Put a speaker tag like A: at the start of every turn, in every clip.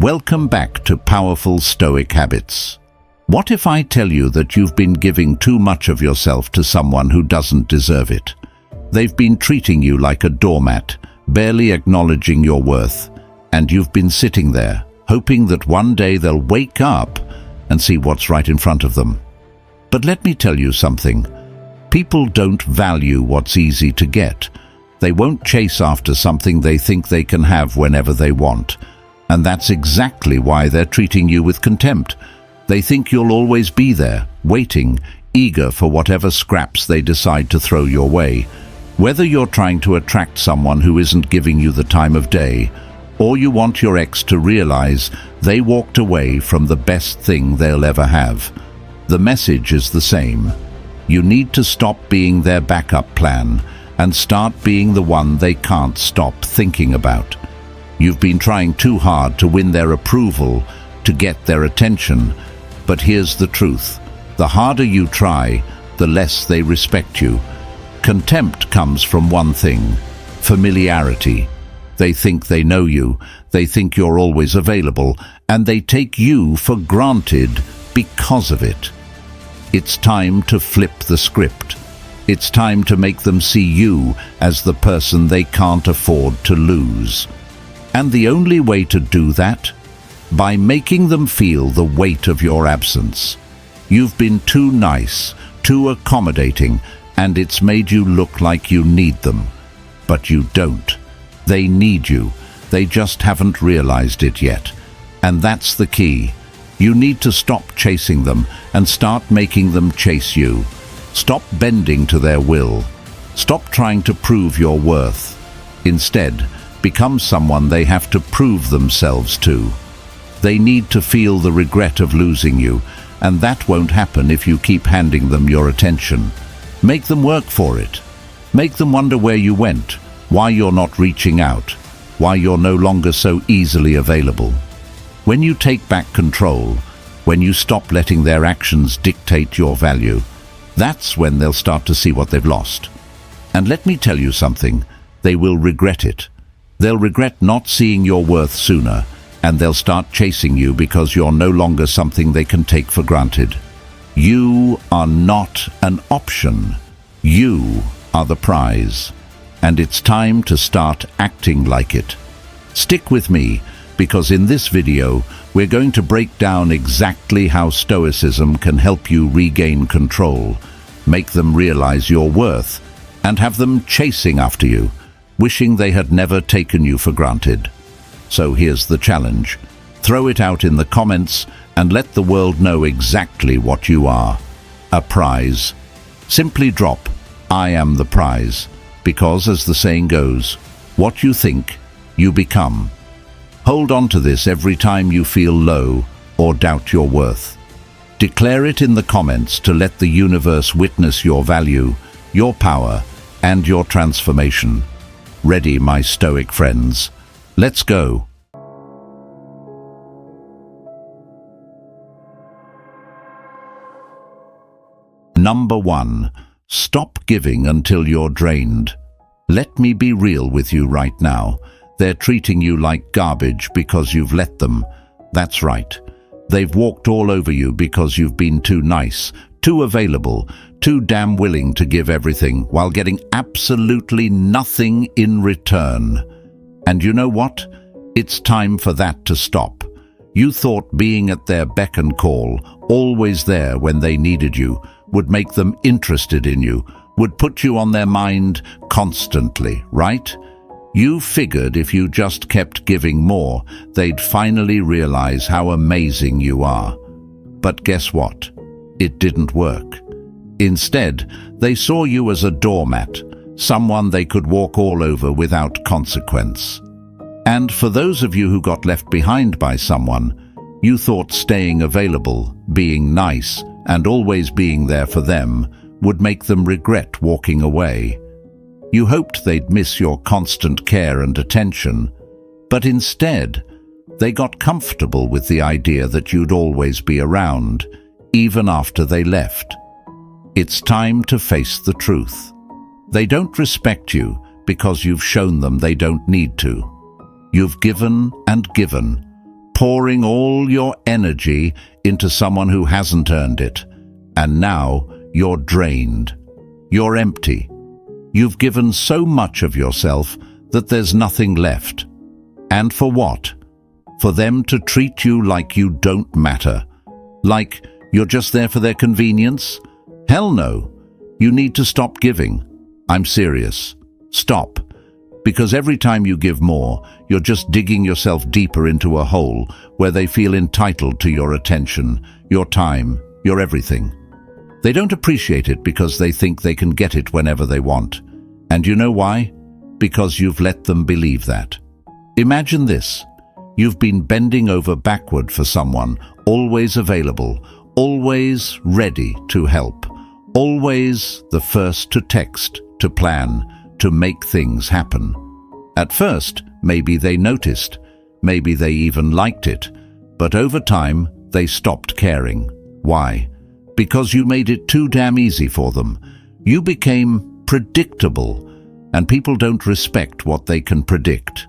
A: Welcome back to Powerful Stoic Habits. What if I tell you that you've been giving too much of yourself to someone who doesn't deserve it? They've been treating you like a doormat, barely acknowledging your worth, and you've been sitting there, hoping that one day they'll wake up and see what's right in front of them. But let me tell you something. People don't value what's easy to get. They won't chase after something they think they can have whenever they want. And that's exactly why they're treating you with contempt. They think you'll always be there, waiting, eager for whatever scraps they decide to throw your way. Whether you're trying to attract someone who isn't giving you the time of day, or you want your ex to realize they walked away from the best thing they'll ever have, the message is the same. You need to stop being their backup plan and start being the one they can't stop thinking about. You've been trying too hard to win their approval, to get their attention. But here's the truth. The harder you try, the less they respect you. Contempt comes from one thing: familiarity. They think they know you, they think you're always available, and they take you for granted because of it. It's time to flip the script. It's time to make them see you as the person they can't afford to lose. And the only way to do that? By making them feel the weight of your absence. You've been too nice, too accommodating, and it's made you look like you need them. But you don't. They need you. They just haven't realized it yet. And that's the key. You need to stop chasing them and start making them chase you. Stop bending to their will. Stop trying to prove your worth. Instead, become someone they have to prove themselves to. They need to feel the regret of losing you, and that won't happen if you keep handing them your attention. Make them work for it. Make them wonder where you went, why you're not reaching out, why you're no longer so easily available. When you take back control, when you stop letting their actions dictate your value, that's when they'll start to see what they've lost. And let me tell you something, they will regret it. They'll regret not seeing your worth sooner, and they'll start chasing you because you're no longer something they can take for granted. You are not an option. You are the prize. And it's time to start acting like it. Stick with me, because in this video, we're going to break down exactly how Stoicism can help you regain control, make them realize your worth, and have them chasing after you, wishing they had never taken you for granted. So here's the challenge. Throw it out in the comments and let the world know exactly what you are. A prize. Simply drop, "I am the prize," because, as the saying goes, what you think, you become. Hold on to this every time you feel low or doubt your worth. Declare it in the comments to let the universe witness your value, your power, and your transformation. Ready, my Stoic friends? Let's go. Number 1. Stop giving until you're drained. Let me be real with you right now. They're treating you like garbage because you've let them. That's right. They've walked all over you because you've been too nice, too available, too damn willing to give everything while getting absolutely nothing in return. And you know what? It's time for that to stop. You thought being at their beck and call, always there when they needed you, would make them interested in you, would put you on their mind constantly, right? You figured if you just kept giving more, they'd finally realize how amazing you are. But guess what? It didn't work. Instead, they saw you as a doormat, someone they could walk all over without consequence. And for those of you who got left behind by someone, you thought staying available, being nice, and always being there for them would make them regret walking away. You hoped they'd miss your constant care and attention, but instead, they got comfortable with the idea that you'd always be around, even after they left. It's time to face the truth. They don't respect you because you've shown them they don't need to. You've given and given, pouring all your energy into someone who hasn't earned it. And now you're drained. You're empty. You've given so much of yourself that there's nothing left. And for what? For them to treat you like you don't matter. Like you're just there for their convenience? Hell no. You need to stop giving. I'm serious. Stop. Because every time you give more, you're just digging yourself deeper into a hole where they feel entitled to your attention, your time, your everything. They don't appreciate it because they think they can get it whenever they want. And you know why? Because you've let them believe that. Imagine this. You've been bending over backward for someone, always available, always ready to help, always the first to text, to plan, to make things happen. At first, maybe they noticed, maybe they even liked it, but over time, they stopped caring. Why? Because you made it too damn easy for them. You became predictable, and people don't respect what they can predict.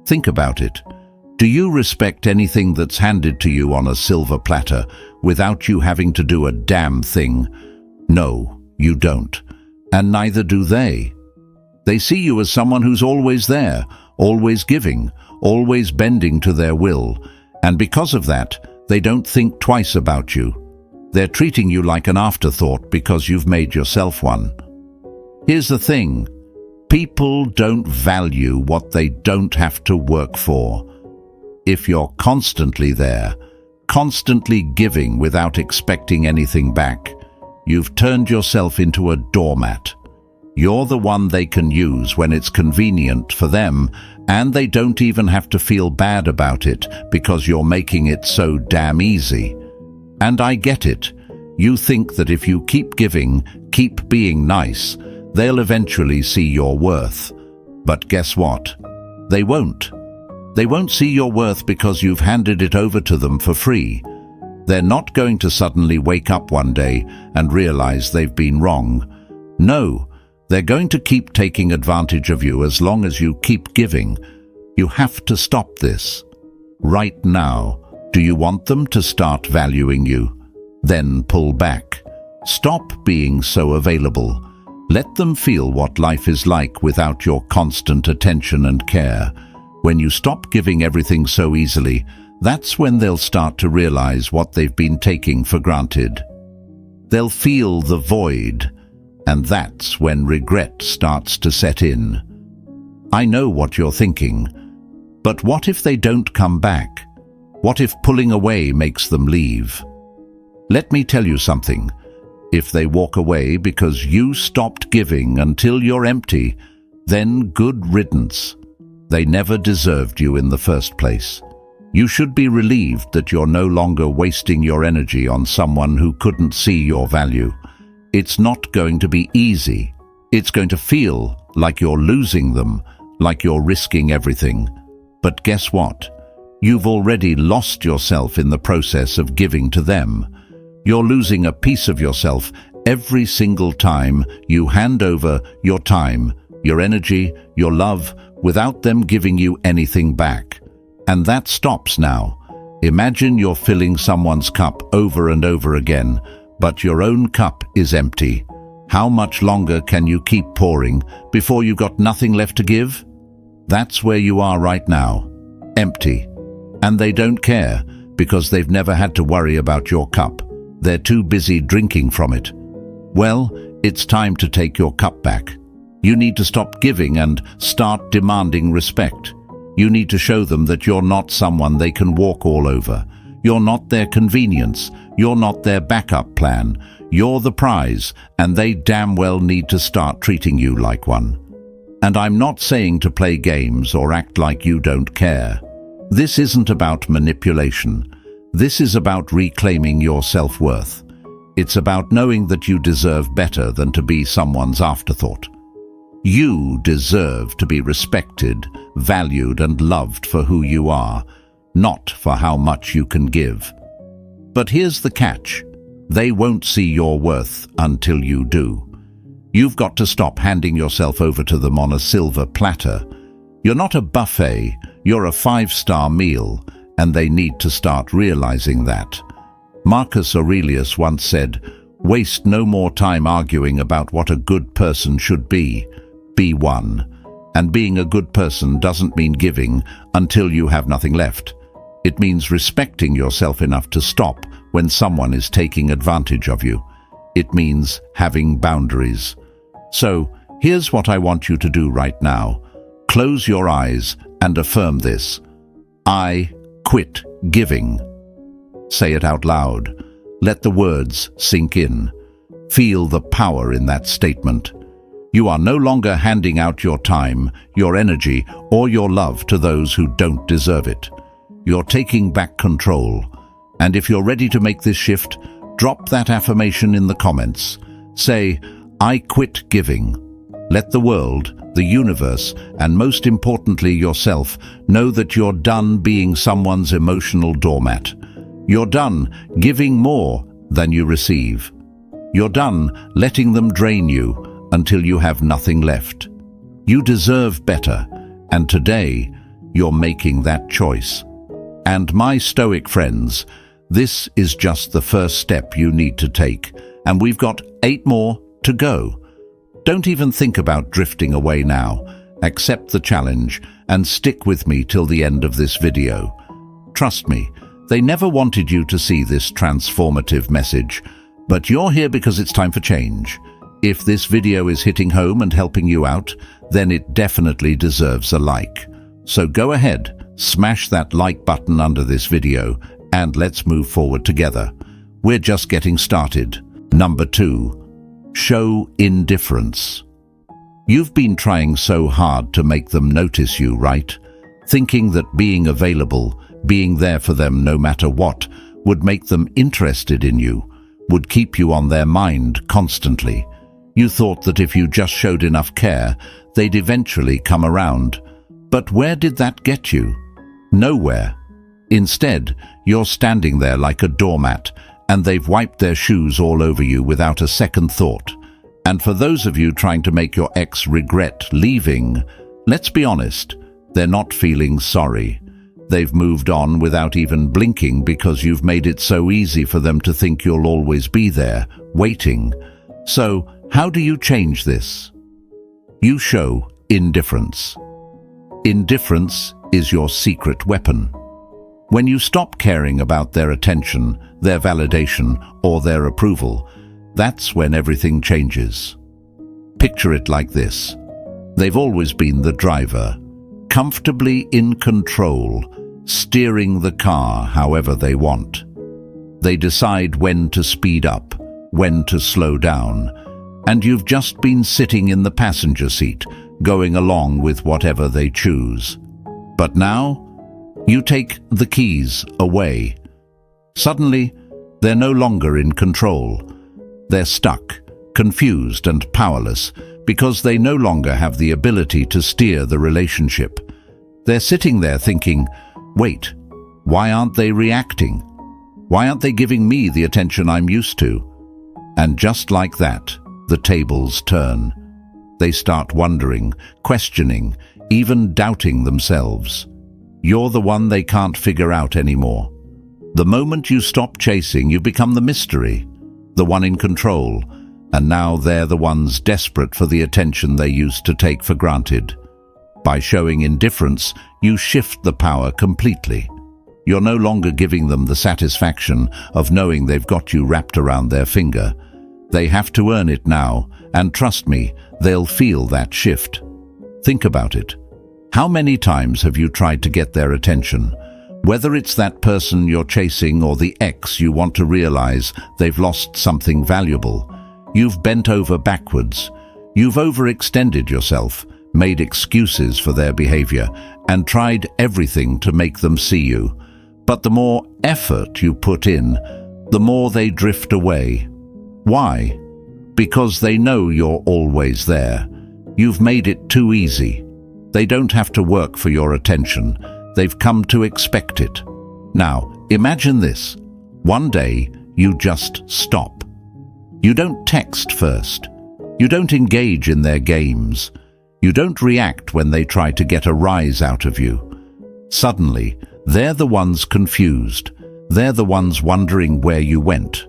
A: Think about it. Do you respect anything that's handed to you on a silver platter without you having to do a damn thing? No, you don't. And neither do they. They see you as someone who's always there, always giving, always bending to their will, and because of that, they don't think twice about you. They're treating you like an afterthought because you've made yourself one. Here's the thing. People don't value what they don't have to work for. If you're constantly there, constantly giving without expecting anything back, you've turned yourself into a doormat. You're the one they can use when it's convenient for them, and they don't even have to feel bad about it because you're making it so damn easy. And I get it. You think that if you keep giving, keep being nice, they'll eventually see your worth. But guess what? They won't. They won't see your worth because you've handed it over to them for free. They're not going to suddenly wake up one day and realize they've been wrong. No, they're going to keep taking advantage of you as long as you keep giving. You have to stop this. Right now, do you want them to start valuing you? Then pull back. Stop being so available. Let them feel what life is like without your constant attention and care. When you stop giving everything so easily, that's when they'll start to realize what they've been taking for granted. They'll feel the void, and that's when regret starts to set in. I know what you're thinking, but what if they don't come back? What if pulling away makes them leave? Let me tell you something. If they walk away because you stopped giving until you're empty, then good riddance. They never deserved you in the first place. You should be relieved that you're no longer wasting your energy on someone who couldn't see your value. It's not going to be easy. It's going to feel like you're losing them, like you're risking everything. But guess what? You've already lost yourself in the process of giving to them. You're losing a piece of yourself every single time you hand over your time, your energy, your love, without them giving you anything back. And that stops now. Imagine you're filling someone's cup over and over again, but your own cup is empty. How much longer can you keep pouring before you've got nothing left to give? That's where you are right now. Empty. And they don't care because they've never had to worry about your cup. They're too busy drinking from it. Well, it's time to take your cup back. You need to stop giving and start demanding respect. You need to show them that you're not someone they can walk all over. You're not their convenience. You're not their backup plan. You're the prize, and they damn well need to start treating you like one. And I'm not saying to play games or act like you don't care. This isn't about manipulation. This is about reclaiming your self-worth. It's about knowing that you deserve better than to be someone's afterthought. You deserve to be respected, valued, and loved for who you are, not for how much you can give. But here's the catch. They won't see your worth until you do. You've got to stop handing yourself over to them on a silver platter. You're not a buffet, you're a 5-star meal, and they need to start realizing that. Marcus Aurelius once said, "Waste no more time arguing about what a good person should be one." And being a good person doesn't mean giving until you have nothing left. It means respecting yourself enough to stop when someone is taking advantage of you. It means having boundaries. So, here's what I want you to do right now. Close your eyes and affirm this. I quit giving. Say it out loud. Let the words sink in. Feel the power in that statement. You are no longer handing out your time, your energy, or your love to those who don't deserve it. You're taking back control. And if you're ready to make this shift, drop that affirmation in the comments. Say, I quit giving. Let the world, the universe, and most importantly yourself, know that you're done being someone's emotional doormat. You're done giving more than you receive. You're done letting them drain you until you have nothing left. You deserve better, and today you're making that choice. And my Stoic friends, this is just the first step you need to take, and we've got 8 more to go. Don't even think about drifting away now. Accept the challenge and stick with me till the end of this video. Trust me, they never wanted you to see this transformative message, but you're here because it's time for change. If this video is hitting home and helping you out, then it definitely deserves a like. So go ahead, smash that like button under this video, and let's move forward together. We're just getting started. Number 2, show indifference. You've been trying so hard to make them notice you, right? Thinking that being available, being there for them no matter what, would make them interested in you, would keep you on their mind constantly. You thought that if you just showed enough care, they'd eventually come around. But where did that get you? Nowhere. Instead, you're standing there like a doormat, and they've wiped their shoes all over you without a second thought. And for those of you trying to make your ex regret leaving, let's be honest, they're not feeling sorry. They've moved on without even blinking because you've made it so easy for them to think you'll always be there, waiting. So, how do you change this? You show indifference. Indifference is your secret weapon. When you stop caring about their attention, their validation, or their approval, that's when everything changes. Picture it like this. They've always been the driver, comfortably in control, steering the car however they want. They decide when to speed up, when to slow down, and you've just been sitting in the passenger seat, going along with whatever they choose. But now, you take the keys away. Suddenly, they're no longer in control. They're stuck, confused and powerless, because they no longer have the ability to steer the relationship. They're sitting there thinking, wait, why aren't they reacting? Why aren't they giving me the attention I'm used to? And just like that, the tables turn. They start wondering, questioning, even doubting themselves. You're the one they can't figure out anymore. The moment you stop chasing, you become the mystery, the one in control, and now they're the ones desperate for the attention they used to take for granted. By showing indifference, you shift the power completely. You're no longer giving them the satisfaction of knowing they've got you wrapped around their finger. They have to earn it now, and trust me, they'll feel that shift. Think about it. How many times have you tried to get their attention? Whether it's that person you're chasing or the ex you want to realize they've lost something valuable. You've bent over backwards. You've overextended yourself, made excuses for their behavior, and tried everything to make them see you. But the more effort you put in, the more they drift away. Why? Because they know you're always there. You've made it too easy. They don't have to work for your attention. They've come to expect it. Now, imagine this. One day, you just stop. You don't text first. You don't engage in their games. You don't react when they try to get a rise out of you. Suddenly, They're the ones confused. They're the ones wondering where you went.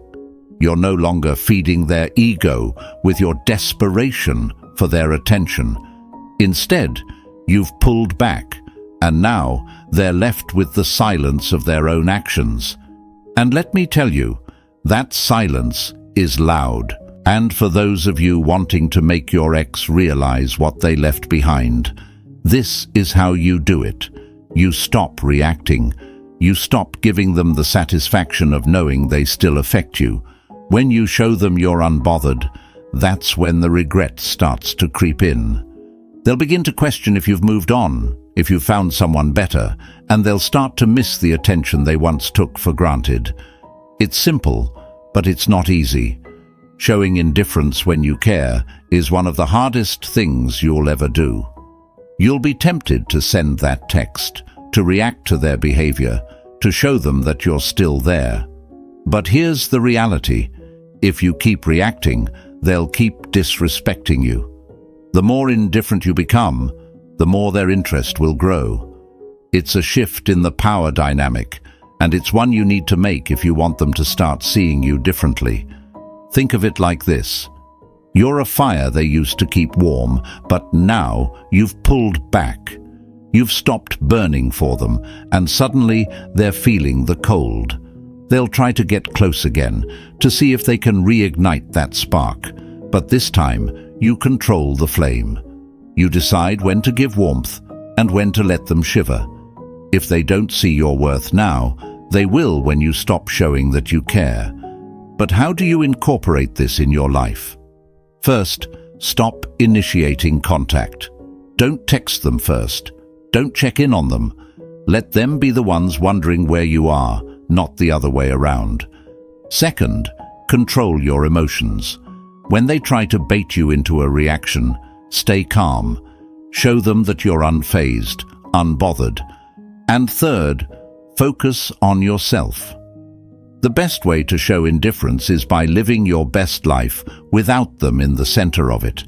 A: You're no longer feeding their ego with your desperation for their attention. Instead, you've pulled back, and now they're left with the silence of their own actions. And let me tell you, that silence is loud. And for those of you wanting to make your ex realize what they left behind, this is how you do it. You stop reacting. You stop giving them the satisfaction of knowing they still affect you. When you show them you're unbothered, that's when the regret starts to creep in. They'll begin to question if you've moved on, if you've found someone better, and they'll start to miss the attention they once took for granted. It's simple, but it's not easy. Showing indifference when you care is one of the hardest things you'll ever do. You'll be tempted to send that text, to react to their behavior, to show them that you're still there. But here's the reality. If you keep reacting, they'll keep disrespecting you. The more indifferent you become, the more their interest will grow. It's a shift in the power dynamic, and it's one you need to make if you want them to start seeing you differently. Think of it like this. You're a fire they used to keep warm, but now you've pulled back. You've stopped burning for them, and suddenly they're feeling the cold. They'll try to get close again, to see if they can reignite that spark. But this time, you control the flame. You decide when to give warmth and when to let them shiver. If they don't see your worth now, they will when you stop showing that you care. But how do you incorporate this in your life? First, stop initiating contact. Don't text them first. Don't check in on them. Let them be the ones wondering where you are, not the other way around. Second, control your emotions. When they try to bait you into a reaction, stay calm. Show them that you're unfazed, unbothered. And third, focus on yourself. The best way to show indifference is by living your best life without them in the center of it.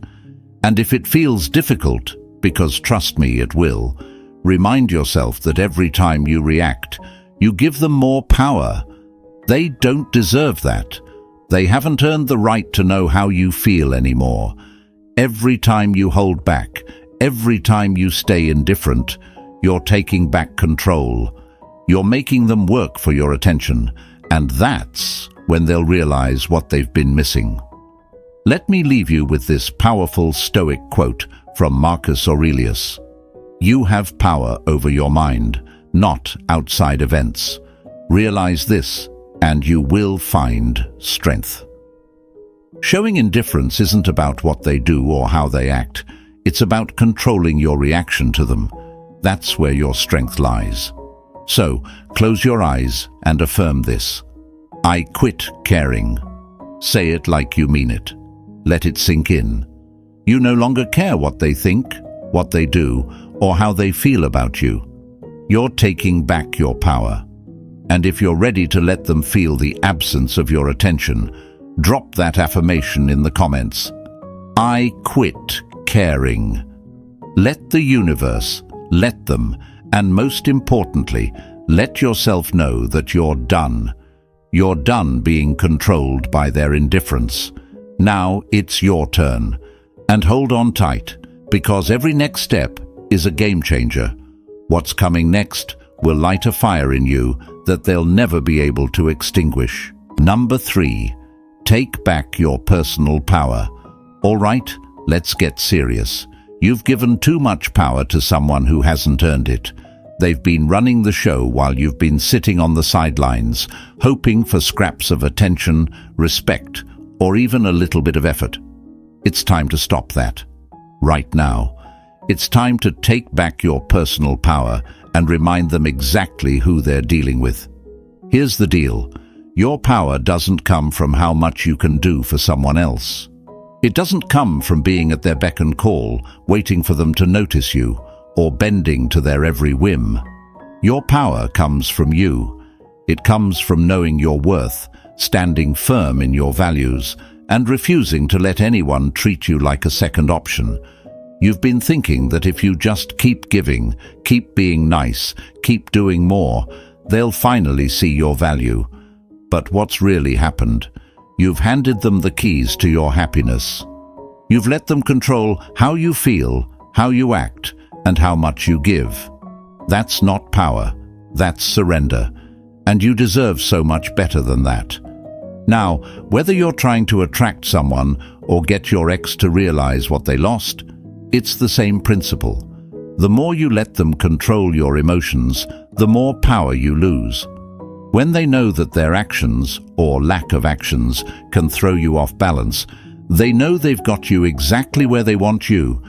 A: And if it feels difficult, because trust me, it will, remind yourself that every time you react, you give them more power. They don't deserve that. They haven't earned the right to know how you feel anymore. Every time you hold back, every time you stay indifferent, you're taking back control. You're making them work for your attention, and that's when they'll realize what they've been missing. Let me leave you with this powerful Stoic quote from Marcus Aurelius. You have power over your mind, not outside events. Realize this, and you will find strength. Showing indifference isn't about what they do or how they act. It's about controlling your reaction to them. That's where your strength lies. So, close your eyes and affirm this. I quit caring. Say it like you mean it. Let it sink in. You no longer care what they think, what they do, or how they feel about you. You're taking back your power. And if you're ready to let them feel the absence of your attention, drop that affirmation in the comments. I quit caring. Let the universe, let them, and most importantly, let yourself know that you're done. You're done being controlled by their indifference. Now it's your turn. And hold on tight, because every next step is a game changer. What's coming next will light a fire in you that they'll never be able to extinguish. Number 3, take back your personal power. All right, let's get serious. You've given too much power to someone who hasn't earned it. They've been running the show while you've been sitting on the sidelines, hoping for scraps of attention, respect, or even a little bit of effort. It's time to stop that. Right now. It's time to take back your personal power and remind them exactly who they're dealing with. Here's the deal. Your power doesn't come from how much you can do for someone else. It doesn't come from being at their beck and call, waiting for them to notice you, or bending to their every whim. Your power comes from you. It comes from knowing your worth, standing firm in your values, and refusing to let anyone treat you like a second option. You've been thinking that if you just keep giving, keep being nice, keep doing more, they'll finally see your value. But what's really happened? You've handed them the keys to your happiness. You've let them control how you feel, how you act, and how much you give. That's not power, that's surrender. And you deserve so much better than that. Now, whether you're trying to attract someone or get your ex to realize what they lost, it's the same principle. The more you let them control your emotions, the more power you lose. When they know that their actions, or lack of actions, can throw you off balance, they know they've got you exactly where they want you.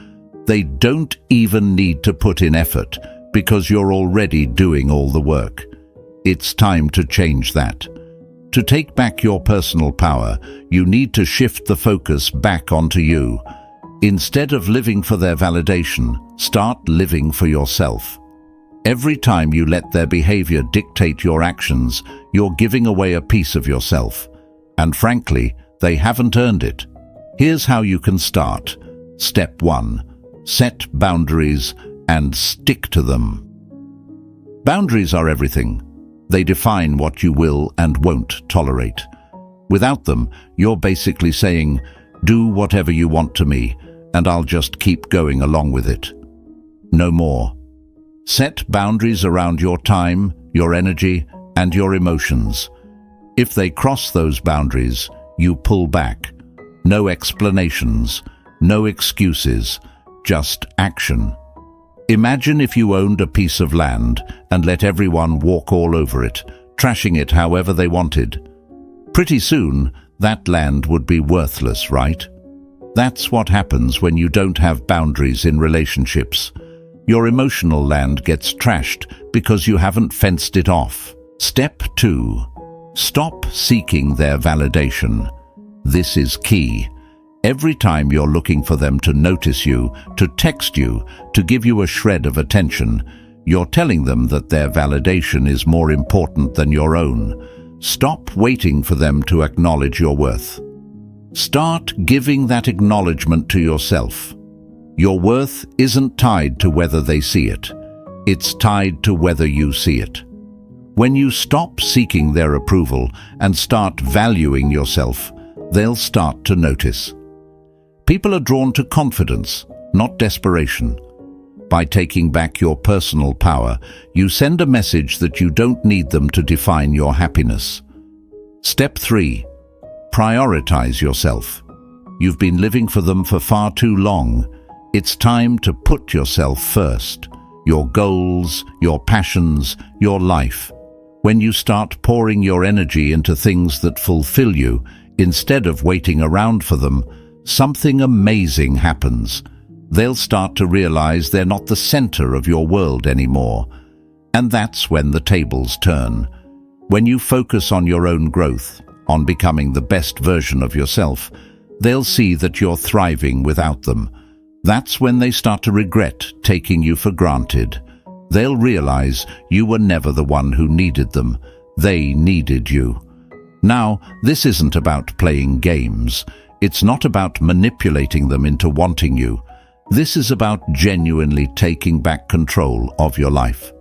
A: They don't even need to put in effort, because you're already doing all the work. It's time to change that. To take back your personal power, you need to shift the focus back onto you. Instead of living for their validation, start living for yourself. Every time you let their behavior dictate your actions, you're giving away a piece of yourself. And frankly, they haven't earned it. Here's how you can start. Step 1. Set boundaries and stick to them. Boundaries are everything. They define what you will and won't tolerate. Without them, you're basically saying, do whatever you want to me, and I'll just keep going along with it. No more. Set boundaries around your time, your energy, and your emotions. If they cross those boundaries, you pull back. No explanations, no excuses, just action. Imagine if you owned a piece of land and let everyone walk all over it, trashing it however they wanted. Pretty soon, that land would be worthless, right? That's what happens when you don't have boundaries in relationships. Your emotional land gets trashed because you haven't fenced it off. Step 2. Stop seeking their validation. This is key. Every time you're looking for them to notice you, to text you, to give you a shred of attention, you're telling them that their validation is more important than your own. Stop waiting for them to acknowledge your worth. Start giving that acknowledgement to yourself. Your worth isn't tied to whether they see it. It's tied to whether you see it. When you stop seeking their approval and start valuing yourself, they'll start to notice. People are drawn to confidence, not desperation. By taking back your personal power, you send a message that you don't need them to define your happiness. Step 3. Prioritize yourself. You've been living for them for far too long. It's time to put yourself first. Your goals, your passions, your life. When you start pouring your energy into things that fulfill you, instead of waiting around for them, something amazing happens. They'll start to realize they're not the center of your world anymore. And that's when the tables turn. When you focus on your own growth, on becoming the best version of yourself, they'll see that you're thriving without them. That's when they start to regret taking you for granted. They'll realize you were never the one who needed them. They needed you. Now, this isn't about playing games. It's not about manipulating them into wanting you. This is about genuinely taking back control of your life.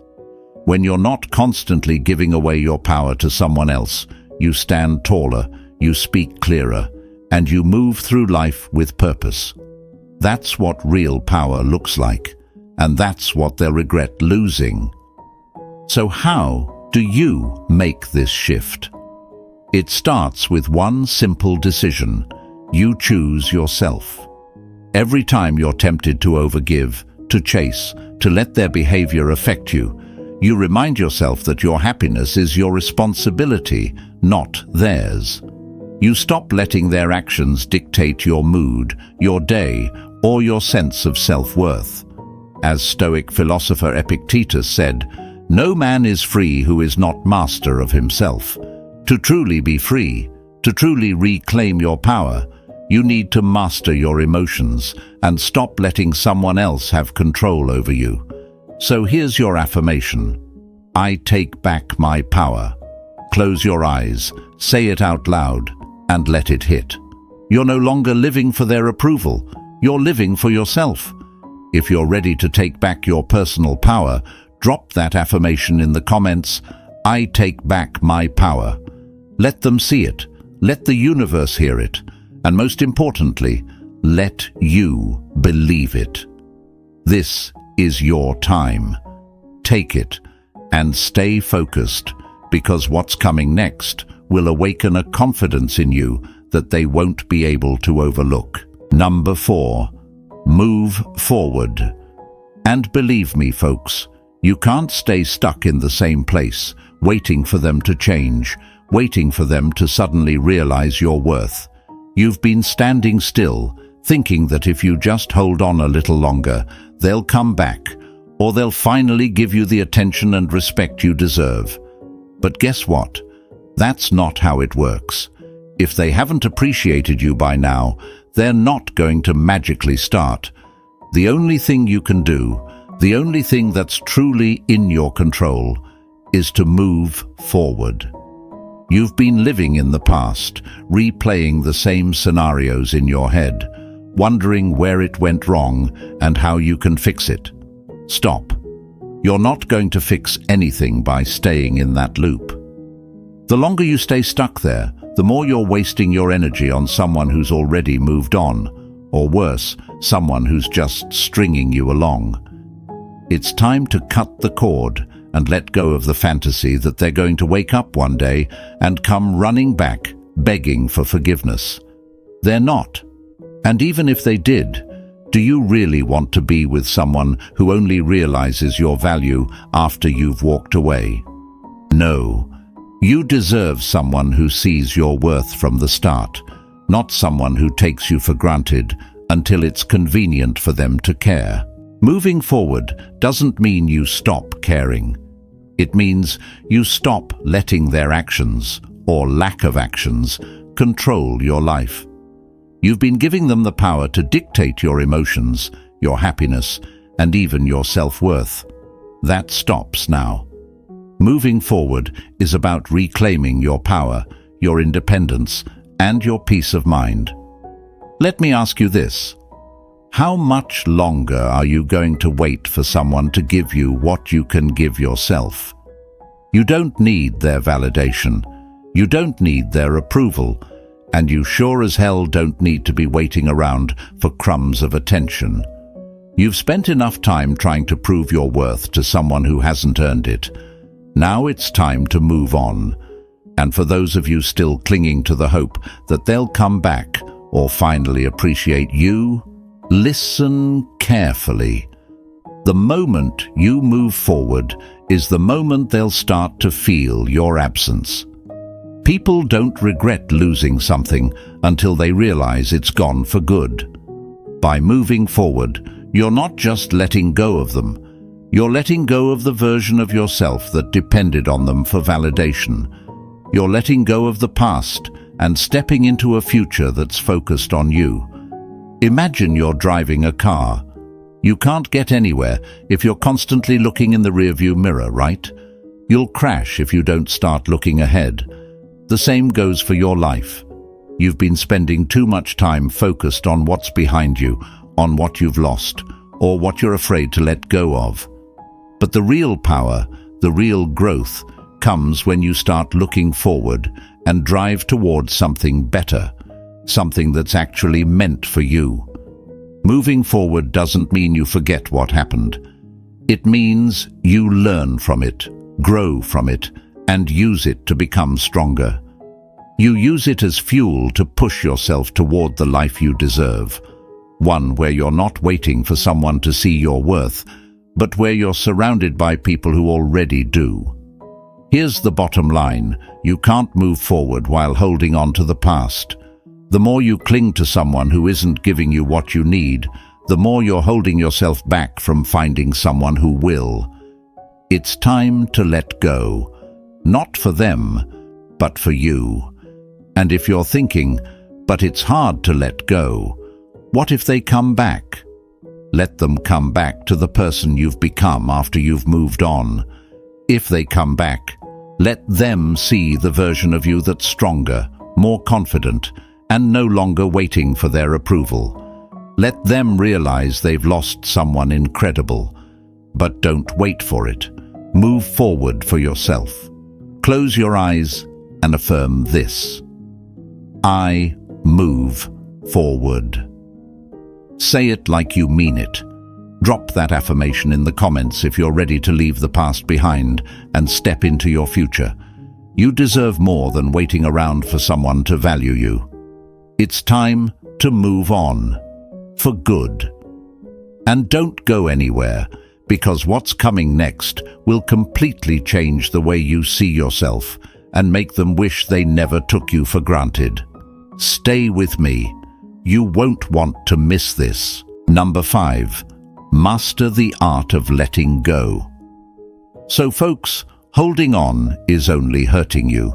A: When you're not constantly giving away your power to someone else, you stand taller, you speak clearer, and you move through life with purpose. That's what real power looks like, and that's what they'll regret losing. So how do you make this shift? It starts with one simple decision. You choose yourself. Every time you're tempted to overgive, to chase, to let their behavior affect you, you remind yourself that your happiness is your responsibility, not theirs. You stop letting their actions dictate your mood, your day, or your sense of self-worth. As Stoic philosopher Epictetus said, "No man is free who is not master of himself." To truly be free, to truly reclaim your power, you need to master your emotions and stop letting someone else have control over you. So here's your affirmation. I take back my power. Close your eyes, say it out loud, and let it hit. You're no longer living for their approval. You're living for yourself. If you're ready to take back your personal power, drop that affirmation in the comments. I take back my power. Let them see it. Let the universe hear it. And most importantly, let you believe it. This is your time. Take it and stay focused, because what's coming next will awaken a confidence in you that they won't be able to overlook. Number 4, move forward. And believe me, folks, you can't stay stuck in the same place, waiting for them to change, waiting for them to suddenly realize your worth. You've been standing still, thinking that if you just hold on a little longer, they'll come back, or they'll finally give you the attention and respect you deserve. But guess what? That's not how it works. If they haven't appreciated you by now, they're not going to magically start. The only thing you can do, the only thing that's truly in your control, is to move forward. You've been living in the past, replaying the same scenarios in your head, wondering where it went wrong and how you can fix it. Stop. You're not going to fix anything by staying in that loop. The longer you stay stuck there, the more you're wasting your energy on someone who's already moved on, or worse, someone who's just stringing you along. It's time to cut the cord and let go of the fantasy that they're going to wake up one day and come running back, begging for forgiveness. They're not. And even if they did, do you really want to be with someone who only realizes your value after you've walked away? No. You deserve someone who sees your worth from the start, not someone who takes you for granted until it's convenient for them to care. Moving forward doesn't mean you stop caring. It means you stop letting their actions, or lack of actions, control your life. You've been giving them the power to dictate your emotions, your happiness, and even your self-worth. That stops now. Moving forward is about reclaiming your power, your independence, and your peace of mind. Let me ask you this. How much longer are you going to wait for someone to give you what you can give yourself? You don't need their validation. You don't need their approval. And you sure as hell don't need to be waiting around for crumbs of attention. You've spent enough time trying to prove your worth to someone who hasn't earned it. Now it's time to move on. And for those of you still clinging to the hope that they'll come back or finally appreciate you, listen carefully. The moment you move forward is the moment they'll start to feel your absence. People don't regret losing something until they realize it's gone for good. By moving forward, you're not just letting go of them. You're letting go of the version of yourself that depended on them for validation. You're letting go of the past and stepping into a future that's focused on you. Imagine you're driving a car. You can't get anywhere if you're constantly looking in the rearview mirror, right? You'll crash if you don't start looking ahead. The same goes for your life. You've been spending too much time focused on what's behind you, on what you've lost, or what you're afraid to let go of. But the real power, the real growth, comes when you start looking forward and drive towards something better, something that's actually meant for you. Moving forward doesn't mean you forget what happened. It means you learn from it, grow from it, and use it to become stronger. You use it as fuel to push yourself toward the life you deserve. One where you're not waiting for someone to see your worth, but where you're surrounded by people who already do. Here's the bottom line. You can't move forward while holding on to the past. The more you cling to someone who isn't giving you what you need, the more you're holding yourself back from finding someone who will. It's time to let go. Not for them, but for you. And if you're thinking, but it's hard to let go, what if they come back? Let them come back to the person you've become after you've moved on. If they come back, let them see the version of you that's stronger, more confident, and no longer waiting for their approval. Let them realize they've lost someone incredible. But don't wait for it. Move forward for yourself. Close your eyes and affirm this: I move forward. Say it like you mean it. Drop that affirmation in the comments if you're ready to leave the past behind and step into your future. You deserve more than waiting around for someone to value you. It's time to move on, for good. And don't go anywhere, because what's coming next will completely change the way you see yourself and make them wish they never took you for granted. Stay with me. You won't want to miss this. Number 5. Master the art of letting go. So folks, holding on is only hurting you.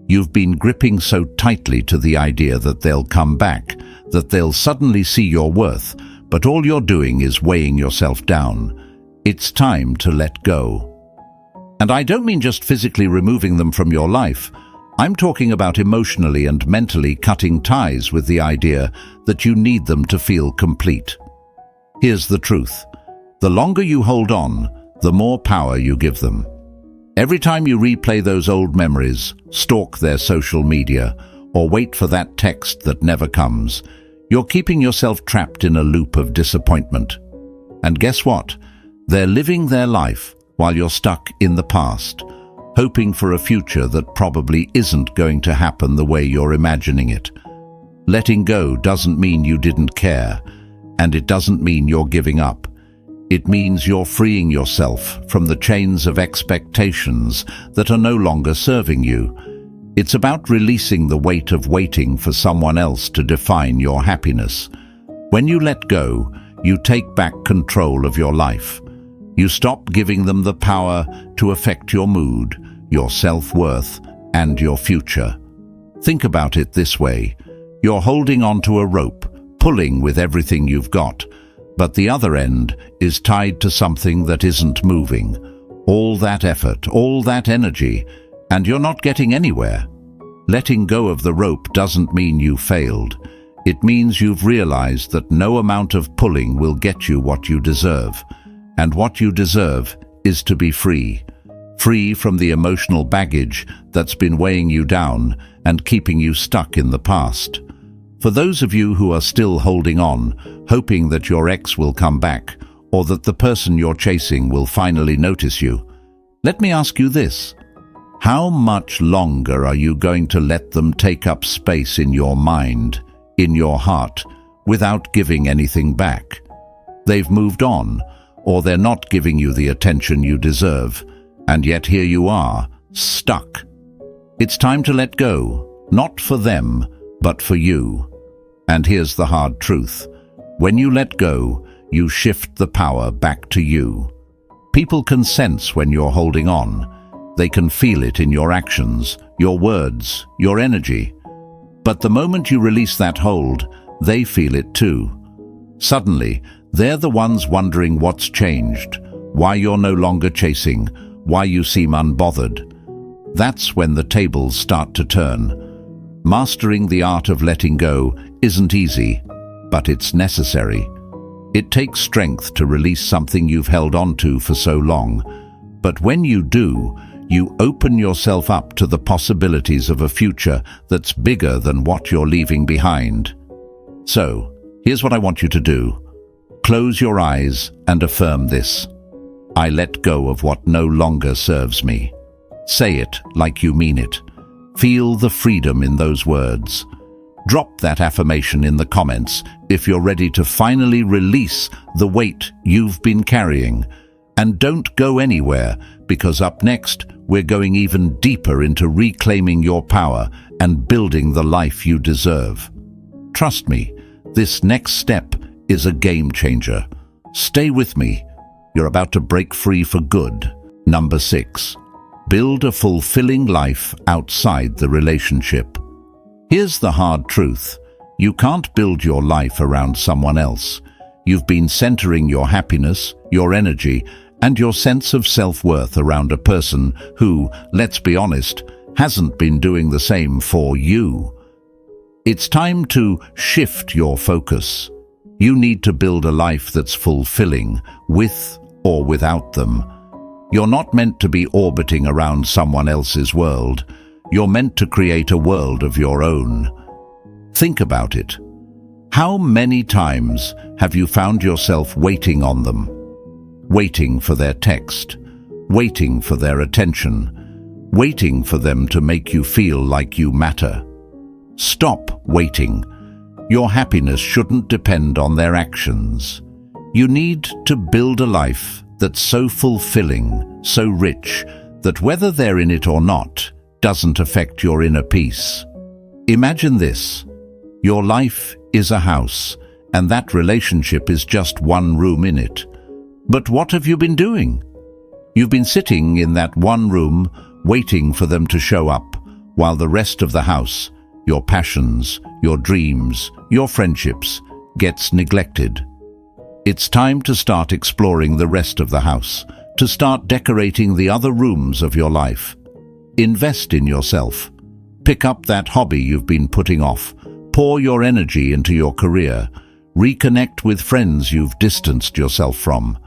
A: You've been gripping so tightly to the idea that they'll come back, that they'll suddenly see your worth, but all you're doing is weighing yourself down. It's time to let go. And I don't mean just physically removing them from your life. I'm talking about emotionally and mentally cutting ties with the idea that you need them to feel complete. Here's the truth. The longer you hold on, the more power you give them. Every time you replay those old memories, stalk their social media, or wait for that text that never comes, you're keeping yourself trapped in a loop of disappointment. And guess what? They're living their life while you're stuck in the past, hoping for a future that probably isn't going to happen the way you're imagining it. Letting go doesn't mean you didn't care, and it doesn't mean you're giving up. It means you're freeing yourself from the chains of expectations that are no longer serving you. It's about releasing the weight of waiting for someone else to define your happiness. When you let go, you take back control of your life. You stop giving them the power to affect your mood, your self-worth, and your future. Think about it this way. You're holding onto a rope, pulling with everything you've got, but the other end is tied to something that isn't moving. All that effort, all that energy, and you're not getting anywhere. Letting go of the rope doesn't mean you failed. It means you've realized that no amount of pulling will get you what you deserve. And what you deserve is to be free. Free from the emotional baggage that's been weighing you down and keeping you stuck in the past. For those of you who are still holding on, hoping that your ex will come back, or that the person you're chasing will finally notice you, let me ask you this. How much longer are you going to let them take up space in your mind, in your heart, without giving anything back? They've moved on, or they're not giving you the attention you deserve, and yet here you are, stuck. It's time to let go, not for them, but for you. And here's the hard truth. When you let go, you shift the power back to you. People can sense when you're holding on. They can feel it in your actions, your words, your energy. But the moment you release that hold, they feel it too. Suddenly, they're the ones wondering what's changed, why you're no longer chasing, why you seem unbothered. That's when the tables start to turn. Mastering the art of letting go isn't easy, but it's necessary. It takes strength to release something you've held on to for so long. But when you do, you open yourself up to the possibilities of a future that's bigger than what you're leaving behind. So, here's what I want you to do. Close your eyes and affirm this. I let go of what no longer serves me. Say it like you mean it. Feel the freedom in those words. Drop that affirmation in the comments if you're ready to finally release the weight you've been carrying. And don't go anywhere, because up next, we're going even deeper into reclaiming your power and building the life you deserve. Trust me, this next step is a game changer. Stay with me. You're about to break free for good. Number 6. Build a fulfilling life outside the relationship. Here's the hard truth. You can't build your life around someone else. You've been centering your happiness, your energy, and your sense of self-worth around a person who, let's be honest, hasn't been doing the same for you. It's time to shift your focus. You need to build a life that's fulfilling, with or without them. You're not meant to be orbiting around someone else's world. You're meant to create a world of your own. Think about it. How many times have you found yourself waiting on them? Waiting for their text, waiting for their attention, waiting for them to make you feel like you matter. Stop waiting. Your happiness shouldn't depend on their actions. You need to build a life that's so fulfilling, so rich, that whether they're in it or not, doesn't affect your inner peace. Imagine this. Your life is a house, and that relationship is just one room in it. But what have you been doing? You've been sitting in that one room, waiting for them to show up, while the rest of the house, your passions, your dreams, your friendships, gets neglected. It's time to start exploring the rest of the house, to start decorating the other rooms of your life. Invest in yourself. Pick up that hobby you've been putting off. Pour your energy into your career. Reconnect with friends you've distanced yourself from.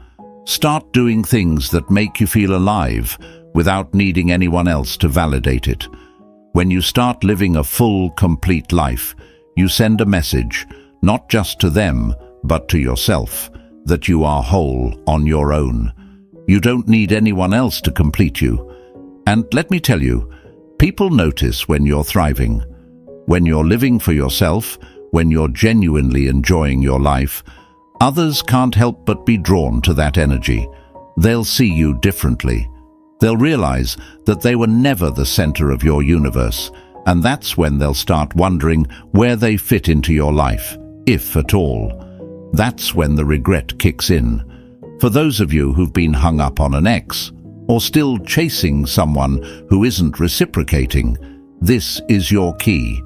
A: Start doing things that make you feel alive without needing anyone else to validate it. When you start living a full, complete life, you send a message, not just to them, but to yourself, that you are whole on your own. You don't need anyone else to complete you. And let me tell you, people notice when you're thriving. When you're living for yourself, when you're genuinely enjoying your life, others can't help but be drawn to that energy. They'll see you differently. They'll realize that they were never the center of your universe, and that's when they'll start wondering where they fit into your life, if at all. That's when the regret kicks in. For those of you who've been hung up on an ex, or still chasing someone who isn't reciprocating, this is your key.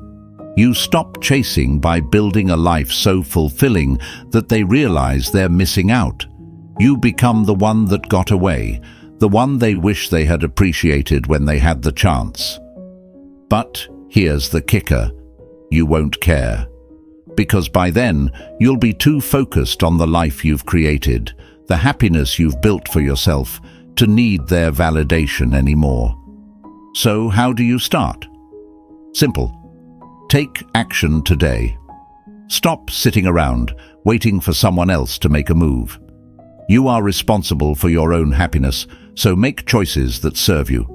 A: You stop chasing by building a life so fulfilling that they realize they're missing out. You become the one that got away, the one they wish they had appreciated when they had the chance. But here's the kicker. You won't care. Because by then, you'll be too focused on the life you've created, the happiness you've built for yourself, to need their validation anymore. So how do you start? Simple. Take action today. Stop sitting around, waiting for someone else to make a move. You are responsible for your own happiness, so make choices that serve you.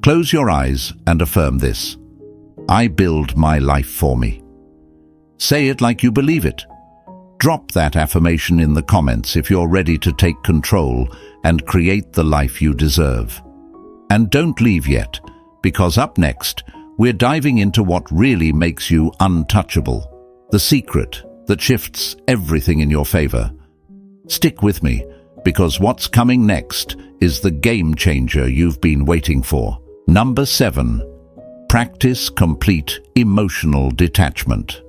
A: Close your eyes and affirm this. I build my life for me. Say it like you believe it. Drop that affirmation in the comments if you're ready to take control and create the life you deserve. And don't leave yet, because up next, we're diving into what really makes you untouchable, the secret that shifts everything in your favor. Stick with me, because what's coming next is the game changer you've been waiting for. Number 7. Practice complete emotional detachment.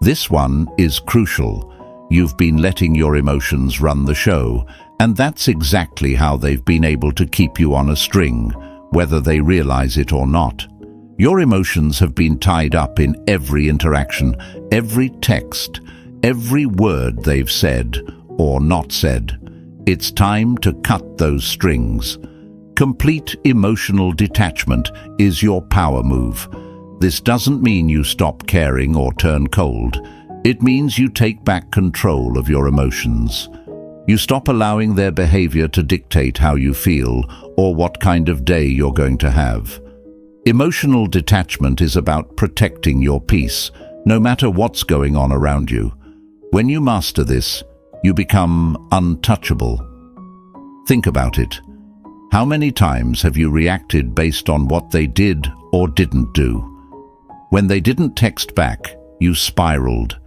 A: This one is crucial. You've been letting your emotions run the show, and that's exactly how they've been able to keep you on a string, whether they realize it or not. Your emotions have been tied up in every interaction, every text, every word they've said or not said. It's time to cut those strings. Complete emotional detachment is your power move. This doesn't mean you stop caring or turn cold. It means you take back control of your emotions. You stop allowing their behavior to dictate how you feel or what kind of day you're going to have. Emotional detachment is about protecting your peace, no matter what's going on around you. When you master this, you become untouchable. Think about it. How many times have you reacted based on what they did or didn't do? When they didn't text back, you spiraled.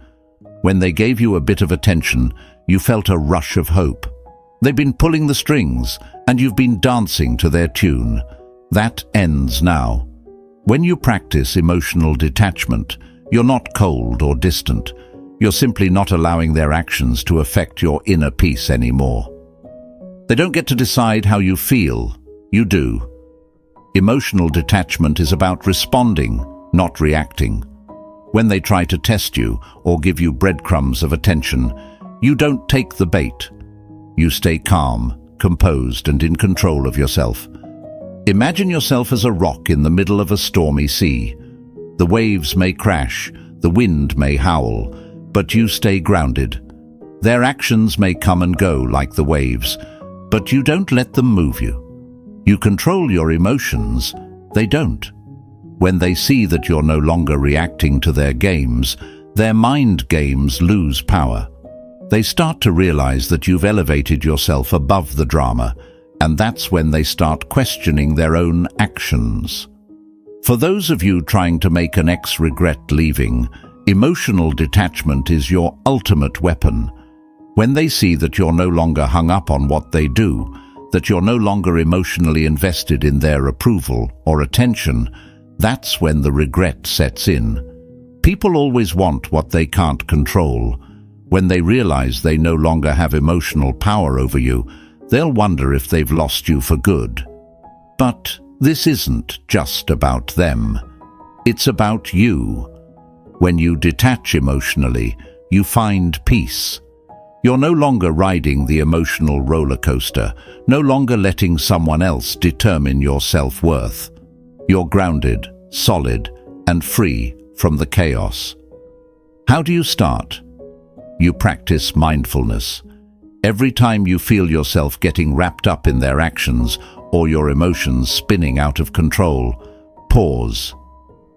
A: When they gave you a bit of attention, you felt a rush of hope. They've been pulling the strings, and you've been dancing to their tune. That ends now. When you practice emotional detachment, you're not cold or distant. You're simply not allowing their actions to affect your inner peace anymore. They don't get to decide how you feel. You do. Emotional detachment is about responding, not reacting. When they try to test you or give you breadcrumbs of attention, you don't take the bait. You stay calm, composed, and in control of yourself. Imagine yourself as a rock in the middle of a stormy sea. The waves may crash, the wind may howl, but you stay grounded. Their actions may come and go like the waves, but you don't let them move you. You control your emotions, they don't. When they see that you're no longer reacting to their games, their mind games lose power. They start to realize that you've elevated yourself above the drama, and that's when they start questioning their own actions. For those of you trying to make an ex regret leaving, emotional detachment is your ultimate weapon. When they see that you're no longer hung up on what they do, that you're no longer emotionally invested in their approval or attention, that's when the regret sets in. People always want what they can't control. When they realize they no longer have emotional power over you, they'll wonder if they've lost you for good. But this isn't just about them. It's about you. When you detach emotionally, you find peace. You're no longer riding the emotional roller coaster, no longer letting someone else determine your self-worth. You're grounded, solid, and free from the chaos. How do you start? You practice mindfulness. Every time you feel yourself getting wrapped up in their actions or your emotions spinning out of control, pause,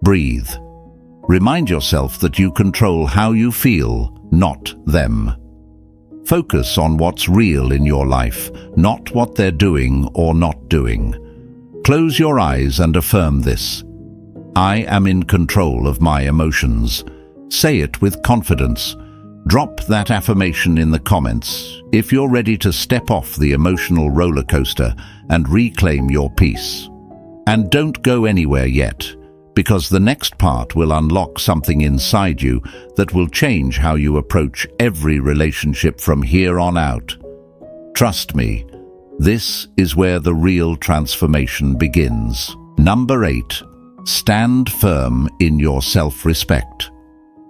A: breathe. Remind yourself that you control how you feel, not them. Focus on what's real in your life, not what they're doing or not doing. Close your eyes and affirm this. I am in control of my emotions. Say it with confidence. Drop that affirmation in the comments if you're ready to step off the emotional roller coaster and reclaim your peace. And don't go anywhere yet, because the next part will unlock something inside you that will change how you approach every relationship from here on out. Trust me, this is where the real transformation begins. Number 8, stand firm in your self-respect.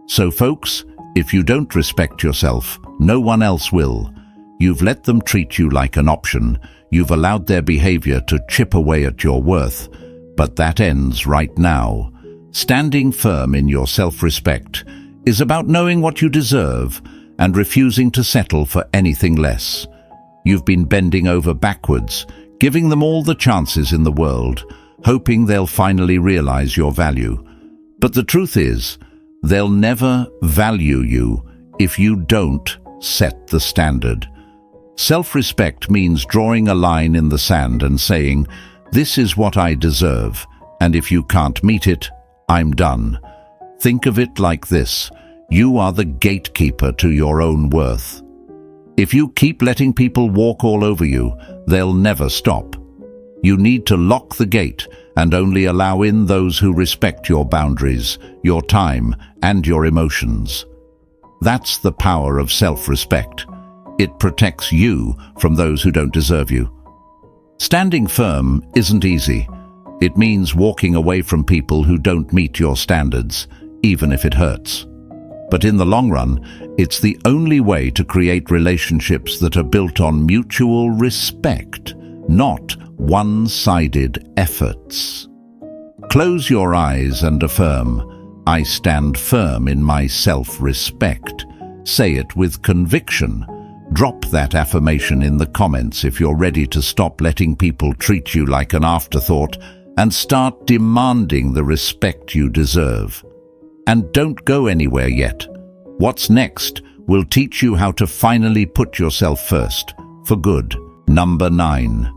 A: So folks, if you don't respect yourself, no one else will. You've let them treat you like an option. You've allowed their behavior to chip away at your worth. But that ends right now. Standing firm in your self-respect is about knowing what you deserve and refusing to settle for anything less. You've been bending over backwards, giving them all the chances in the world, hoping they'll finally realize your value. But the truth is, they'll never value you if you don't set the standard. Self-respect means drawing a line in the sand and saying, "This is what I deserve, and if you can't meet it, I'm done." Think of it like this: you are the gatekeeper to your own worth. If you keep letting people walk all over you, they'll never stop. You need to lock the gate and only allow in those who respect your boundaries, your time, and your emotions. That's the power of self-respect. It protects you from those who don't deserve you. Standing firm isn't easy. It means walking away from people who don't meet your standards, even if it hurts. But in the long run, it's the only way to create relationships that are built on mutual respect, not one-sided efforts. Close your eyes and affirm, "I stand firm in my self-respect." Say it with conviction. Drop that affirmation in the comments if you're ready to stop letting people treat you like an afterthought and start demanding the respect you deserve. And don't go anywhere yet. What's next will teach you how to finally put yourself first, for good. Number 9.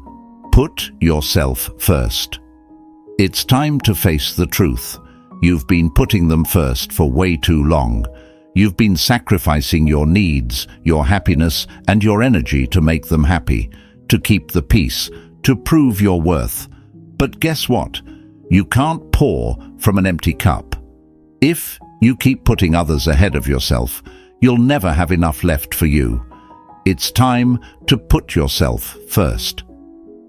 A: Put yourself first. It's time to face the truth. You've been putting them first for way too long. You've been sacrificing your needs, your happiness, and your energy to make them happy, to keep the peace, to prove your worth. But guess what? You can't pour from an empty cup. If you keep putting others ahead of yourself, you'll never have enough left for you. It's time to put yourself first.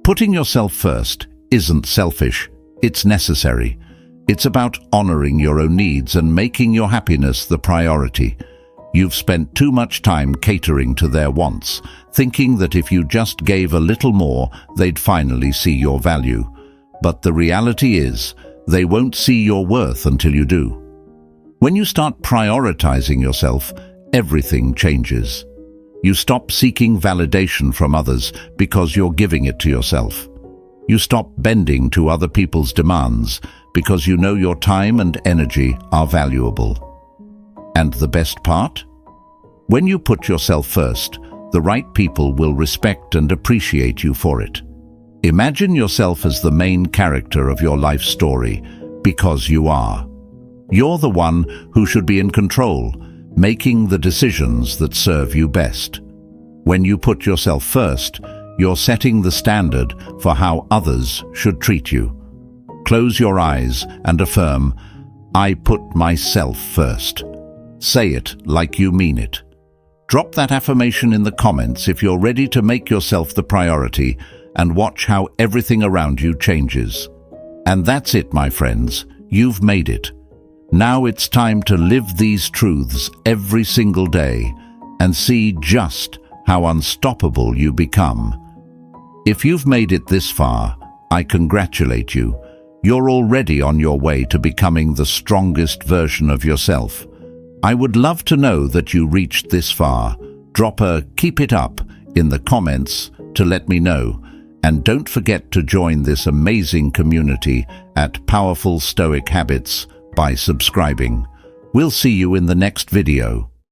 A: Putting yourself first isn't selfish, it's necessary. It's about honoring your own needs and making your happiness the priority. You've spent too much time catering to their wants, thinking that if you just gave a little more, they'd finally see your value. But the reality is, they won't see your worth until you do. When you start prioritizing yourself, everything changes. You stop seeking validation from others because you're giving it to yourself. You stop bending to other people's demands because you know your time and energy are valuable. And the best part? When you put yourself first, the right people will respect and appreciate you for it. Imagine yourself as the main character of your life story, because you are. You're the one who should be in control, making the decisions that serve you best. When you put yourself first, you're setting the standard for how others should treat you. Close your eyes and affirm, "I put myself first." Say it like you mean it. Drop that affirmation in the comments if you're ready to make yourself the priority, and watch how everything around you changes. And that's it, my friends. You've made it. Now it's time to live these truths every single day and see just how unstoppable you become. If you've made it this far, I congratulate you. You're already on your way to becoming the strongest version of yourself. I would love to know that you reached this far. Drop a "keep it up" in the comments to let me know. And don't forget to join this amazing community at Powerful Stoic Habits by subscribing. We'll see you in the next video.